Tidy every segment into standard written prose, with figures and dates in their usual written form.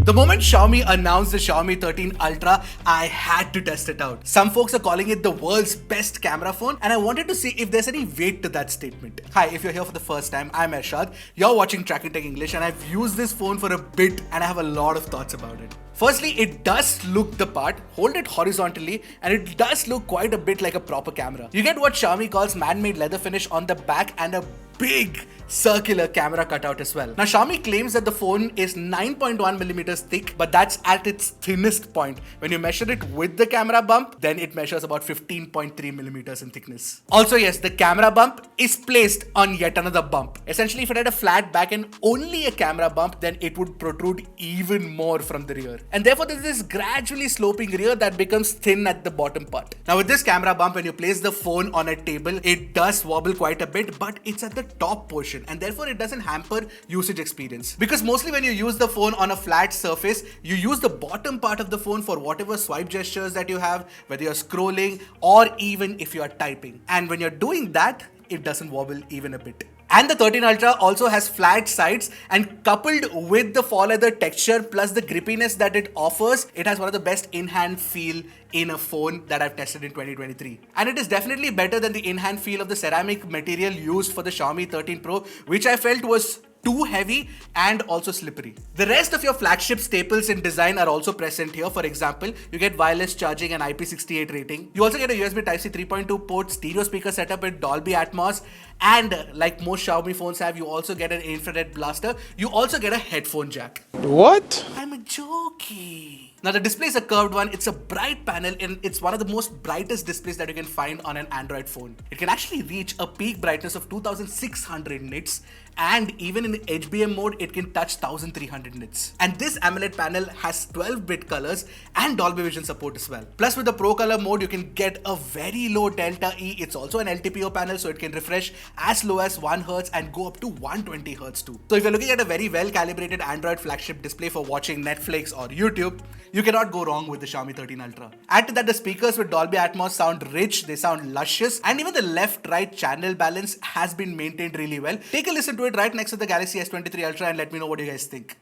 The moment Xiaomi announced the Xiaomi 13 Ultra, I had to test it out. Some folks are calling it the world's best camera phone, and I wanted to see if there's any weight to that statement. Hi, if you're here for the first time, I'm Ershad. You're watching Trakin Tech English, and I've used this phone for a bit, and I have a lot of thoughts about it. Firstly, it does look the part. Hold it horizontally and it does look quite a bit like a proper camera. You get what Xiaomi calls man-made leather finish on the back and a big circular camera cutout as well. Now Xiaomi claims that the phone is 9.1 millimeters thick, but that's at its thinnest point. When you measure it with the camera bump, then it measures about 15.3 millimeters in thickness. Also yes, the camera bump is placed on yet another bump. Essentially, if it had a flat back and only a camera bump, then it would protrude even more from the rear. And therefore there's this gradually sloping rear that becomes thin at the bottom part. Now with this camera bump, when you place the phone on a table, it does wobble quite a bit, but it's at the top portion and therefore it doesn't hamper usage experience. Because mostly when you use the phone on a flat surface, you use the bottom part of the phone for whatever swipe gestures that you have, whether you're scrolling or even if you're typing. And when you're doing that, it doesn't wobble even a bit. And the 13 Ultra also has flat sides, and coupled with the faux leather texture plus the grippiness that it offers, it has one of the best in-hand feel in a phone that I've tested in 2023. And it is definitely better than the in-hand feel of the ceramic material used for the Xiaomi 13 Pro, which I felt was too heavy and also slippery. The rest of your flagship staples in design are also present here. For example, you get wireless charging and IP68 rating. You also get a USB Type-C 3.2 port, stereo speaker setup with Dolby Atmos, and like most Xiaomi phones have, you also get an infrared blaster. You also get a headphone jack. What? I'm joking. Now the display is a curved one, it's a bright panel and it's one of the most brightest displays that you can find on an Android phone. It can actually reach a peak brightness of 2600 nits, and even in the HBM mode it can touch 1300 nits. And this AMOLED panel has 12-bit colors and Dolby Vision support as well. Plus with the Pro Color mode you can get a very low Delta E. It's also an LTPO panel, so it can refresh as low as 1 Hz and go up to 120 Hz too. So if you're looking at a very well calibrated Android flagship display for watching Netflix or YouTube, you cannot go wrong with the Xiaomi 13 Ultra. Add to that the speakers with Dolby Atmos sound rich, they sound luscious, and even the left-right channel balance has been maintained really well. Take a listen to it right next to the Galaxy S23 Ultra and let me know what you guys think.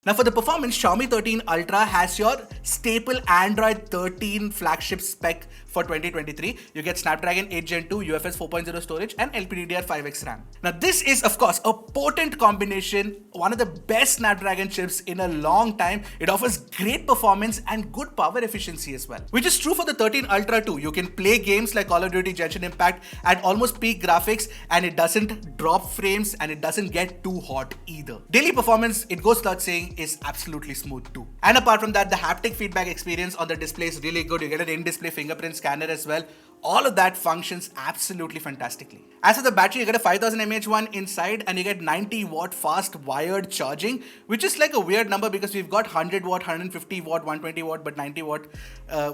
Now for the performance, Xiaomi 13 Ultra has your staple Android 13 flagship spec for 2023. You get Snapdragon 8 Gen 2, UFS 4.0 storage and LPDDR5X RAM. Now this is of course a potent combination, one of the best Snapdragon chips in a long time. It offers great performance and good power efficiency as well. Which is true for the 13 Ultra too. You can play games like Call of Duty Genshin Impact at almost peak graphics and it doesn't drop frames and it doesn't get too hot either. Daily performance, it goes without saying, is absolutely smooth too. And apart from that, the haptic feedback experience on the display is really good. You get an in-display fingerprint scanner as well. All of that functions absolutely fantastically. As for the battery, you get a 5000 mAh one inside and you get 90 watt fast wired charging, which is like a weird number because we've got 100 watt, 150 watt, 120 watt, but 90 watt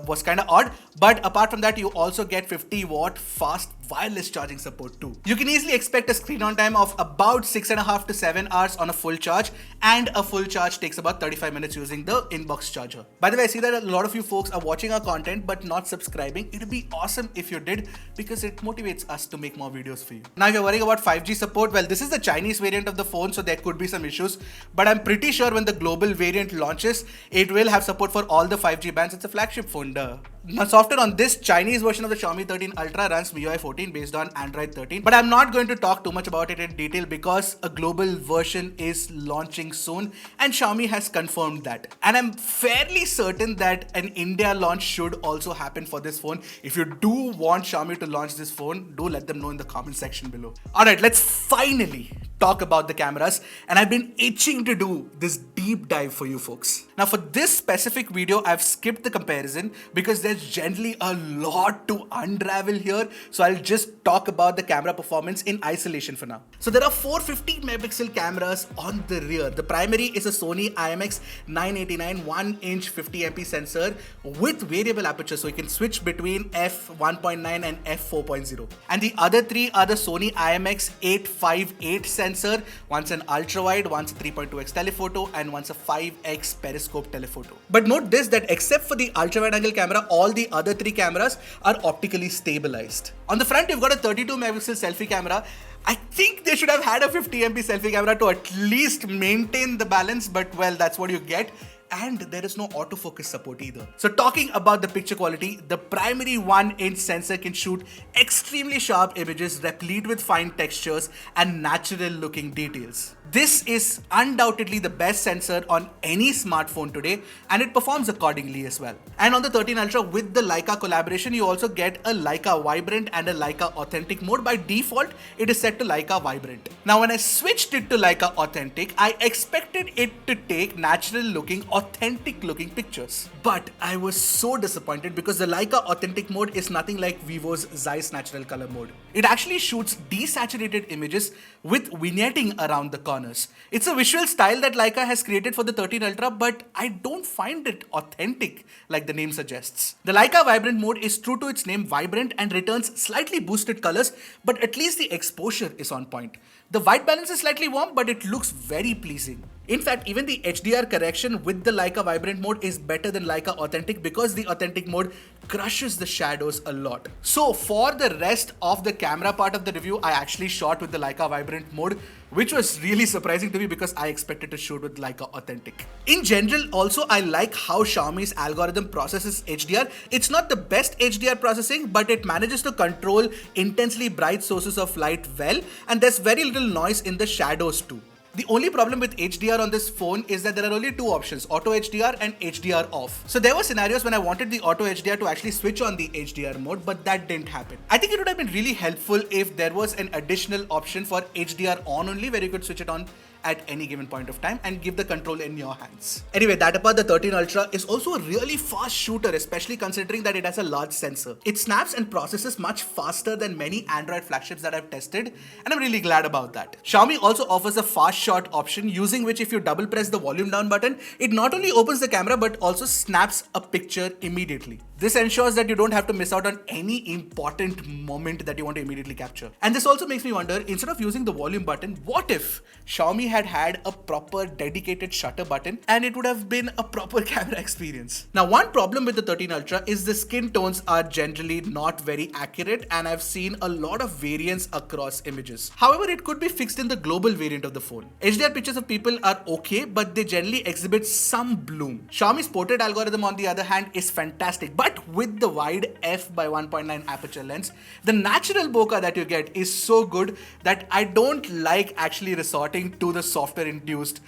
was kind of odd. But apart from that, you also get 50 watt fast wireless charging support too. You can easily expect a screen on time of about 6.5 to 7 hours on a full charge, and a full charge takes about 35 minutes using the inbox charger. By the way, I see that a lot of you folks are watching our content but not subscribing. It would be awesome if you did, because it motivates us to make more videos for you. Now if you're worrying about 5G support, well, this is the Chinese variant of the phone, so there could be some issues, but I'm pretty sure when the global variant launches, it will have support for all the 5G bands. It's a flagship phone, duh. Now software on this Chinese version of the Xiaomi 13 Ultra runs MIUI 14 based on Android 13, but I'm not going to talk too much about it in detail because a global version is launching soon and Xiaomi has confirmed that. And I'm fairly certain that an India launch should also happen for this phone. If you do want Xiaomi to launch this phone, do let them know in the comment section below. Alright, let's finally talk about the cameras, and I've been itching to do this deep dive for you folks. Now for this specific video, I've skipped the comparison because there's there's generally a lot to unravel here, so I'll just talk about the camera performance in isolation for now. So there are 450 megapixel cameras on the rear. The primary is a Sony IMX 989 1-inch 50MP sensor with variable aperture, so you can switch between f1.9 and f4.0. And the other three are the Sony IMX 858 sensor, once an ultra-wide, once a 3.2x telephoto, and once a 5x periscope telephoto. But note this, that except for the ultra-wide angle camera, all the other three cameras are optically stabilized. On the front, you've got a 32 megapixel selfie camera. I think they should have had a 50MP selfie camera to at least maintain the balance, but well, that's what you get. And there is no autofocus support either. So talking about the picture quality, the primary 1-inch sensor can shoot extremely sharp images replete with fine textures and natural looking details. This is undoubtedly the best sensor on any smartphone today, and it performs accordingly as well. And on the 13 Ultra, with the Leica collaboration, you also get a Leica Vibrant and a Leica Authentic mode. By default, it is set to Leica Vibrant. Now, when I switched it to Leica Authentic, I expected it to take natural looking, authentic looking pictures. But I was so disappointed because the Leica Authentic mode is nothing like Vivo's Zeiss Natural Color mode. It actually shoots desaturated images with vignetting around the corners. It's a visual style that Leica has created for the 13 Ultra, but I don't find it authentic like the name suggests. The Leica Vibrant mode is true to its name, vibrant, and returns slightly boosted colors, but at least the exposure is on point. The white balance is slightly warm, but it looks very pleasing. In fact, even the HDR correction with the Leica Vibrant mode is better than Leica Authentic because the Authentic mode crushes the shadows a lot. So for the rest of the camera part of the review, I actually shot with the Leica Vibrant mode, which was really surprising to me because I expected to shoot with Leica Authentic. In general, also, I like how Xiaomi's algorithm processes HDR. It's not the best HDR processing, but it manages to control intensely bright sources of light well, and there's very little noise in the shadows too. The only problem with HDR on this phone is that there are only two options, auto HDR and HDR off. So there were scenarios when I wanted the auto HDR to actually switch on the HDR mode, but that didn't happen. I think it would have been really helpful if there was an additional option for HDR on only, where you could switch it on at any given point of time and give the control in your hands. Anyway, that apart, the 13 Ultra is also a really fast shooter, especially considering that it has a large sensor. It snaps and processes much faster than many Android flagships that I've tested, and I'm really glad about that. Xiaomi also offers a fast shot option, using which if you double press the volume down button, it not only opens the camera but also snaps a picture immediately. This ensures that you don't have to miss out on any important moment that you want to immediately capture. And this also makes me wonder, instead of using the volume button, what if Xiaomi had a proper dedicated shutter button and it would have been a proper camera experience? Now, one problem with the 13 Ultra is the skin tones are generally not very accurate, and I've seen a lot of variance across images. However, it could be fixed in the global variant of the phone. HDR pictures of people are okay, but they generally exhibit some bloom. Xiaomi's portrait algorithm, on the other hand, is fantastic, but with the wide f/1.9 aperture lens, the natural bokeh that you get is so good that I don't like actually resorting to the software induced,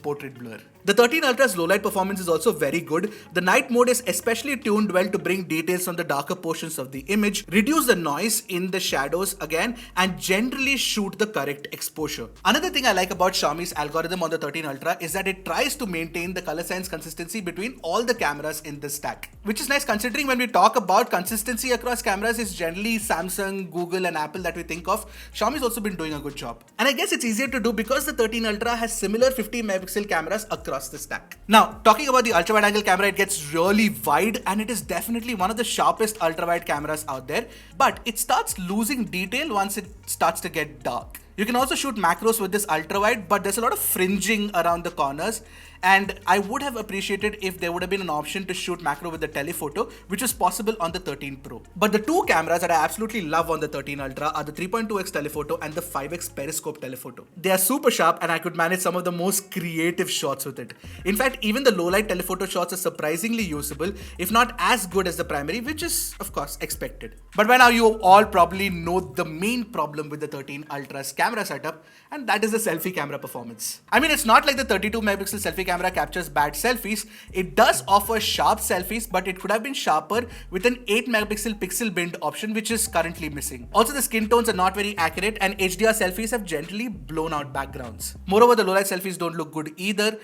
portrait blur. The 13 Ultra's low light performance is also very good. The night mode is especially tuned well to bring details from the darker portions of the image, reduce the noise in the shadows again, and generally shoot the correct exposure. Another thing I like about Xiaomi's algorithm on the 13 Ultra is that it tries to maintain the color science consistency between all the cameras in the stack, which is nice considering when we talk about consistency across cameras, it's generally Samsung, Google, and Apple that we think of. Xiaomi's also been doing a good job. And I guess it's easier to do because the 13 Ultra has similar 50 megapixel cameras across the stack. Now, talking about the ultra wide angle camera, it gets really wide and it is definitely one of the sharpest ultra wide cameras out there, but it starts losing detail once it starts to get dark. You can also shoot macros with this ultra wide, but there's a lot of fringing around the corners, and I would have appreciated if there would have been an option to shoot macro with the telephoto, which is possible on the 13 Pro. But the two cameras that I absolutely love on the 13 Ultra are the 3.2x telephoto and the 5x periscope telephoto. They are super sharp and I could manage some of the most creative shots with it. In fact, even the low light telephoto shots are surprisingly usable, if not as good as the primary, which is of course expected. But by now you all probably know the main problem with the 13 Ultra's camera setup, and that is the selfie camera performance. I mean, it's not like the 32 megapixel selfie camera captures bad selfies. It does offer sharp selfies, but it could have been sharper with an 8 megapixel pixel bind option, which is currently missing. Also, the skin tones are not very accurate and HDR selfies have generally blown out backgrounds. Moreover, the low light selfies don't look good either.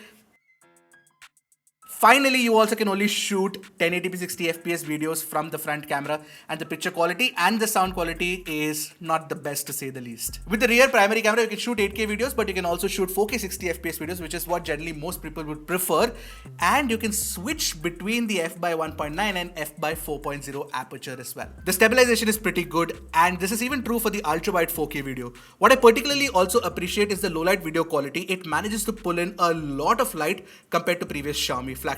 Finally, you also can only shoot 1080p 60 fps videos from the front camera, and the picture quality and the sound quality is not the best to say the least. With the rear primary camera, you can shoot 8K videos, but you can also shoot 4K 60 fps videos, which is what generally most people would prefer. And you can switch between the f/1.9 and f/4.0 aperture as well. The stabilization is pretty good, and this is even true for the ultra wide 4K video. What I particularly also appreciate is the low light video quality. It manages to pull in a lot of light compared to previous Xiaomi flagships.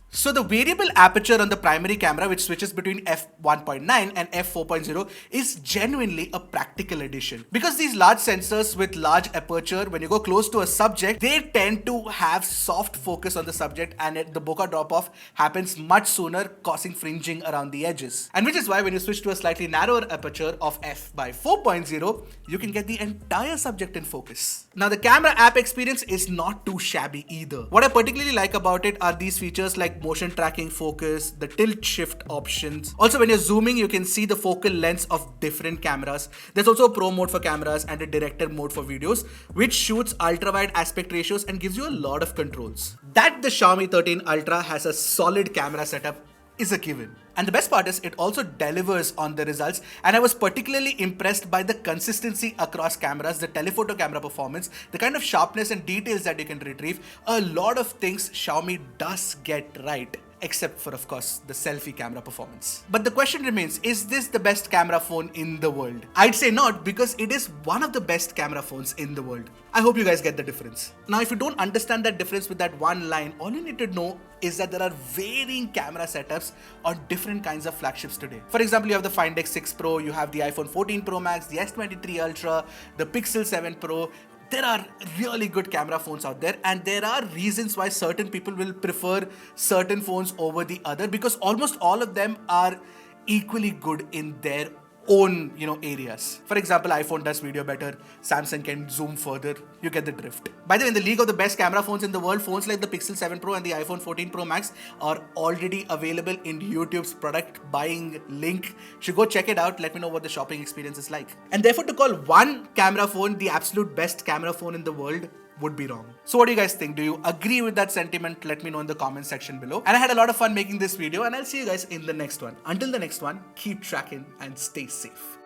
So the variable aperture on the primary camera, which switches between f/1.9 and f/4.0, is genuinely a practical addition. Because these large sensors with large aperture, when you go close to a subject, they tend to have soft focus on the subject, and the bokeh drop-off happens much sooner, causing fringing around the edges. And which is why when you switch to a slightly narrower aperture of f/4.0, you can get the entire subject in focus. Now the camera app experience is not too shabby either. What I particularly like about it are these features like motion tracking focus, the tilt shift options. Also, when you're zooming, you can see the focal lengths of different cameras. There's also a pro mode for cameras and a director mode for videos, which shoots ultra wide aspect ratios and gives you a lot of controls. That the Xiaomi 13 Ultra has a solid camera setup is a given. And the best part is it also delivers on the results, and I was particularly impressed by the consistency across cameras, the telephoto camera performance, the kind of sharpness and details that you can retrieve. A lot of things Xiaomi does get right, except for, of course, the selfie camera performance. But the question remains, is this the best camera phone in the world? I'd say not, because it is one of the best camera phones in the world. I hope you guys get the difference. Now, if you don't understand that difference with that one line, all you need to know is that there are varying camera setups on different kinds of flagships today. For example, you have the Find X6 Pro, you have the iPhone 14 Pro Max, the S23 Ultra, the Pixel 7 Pro. There are really good camera phones out there, and there are reasons why certain people will prefer certain phones over the other, because almost all of them are equally good in their own, areas. For example, iPhone does video better, Samsung can zoom further, you get the drift. By the way, in the league of the best camera phones in the world, phones like the Pixel 7 Pro and the iPhone 14 Pro Max are already available in YouTube's product buying link. You should go check it out, let me know what the shopping experience is like. And therefore, to call one camera phone the absolute best camera phone in the world would be wrong. So what do you guys think? Do you agree with that sentiment? Let me know in the comment section below. And I had a lot of fun making this video, and I'll see you guys in the next one. Until the next one, keep tracking and stay safe.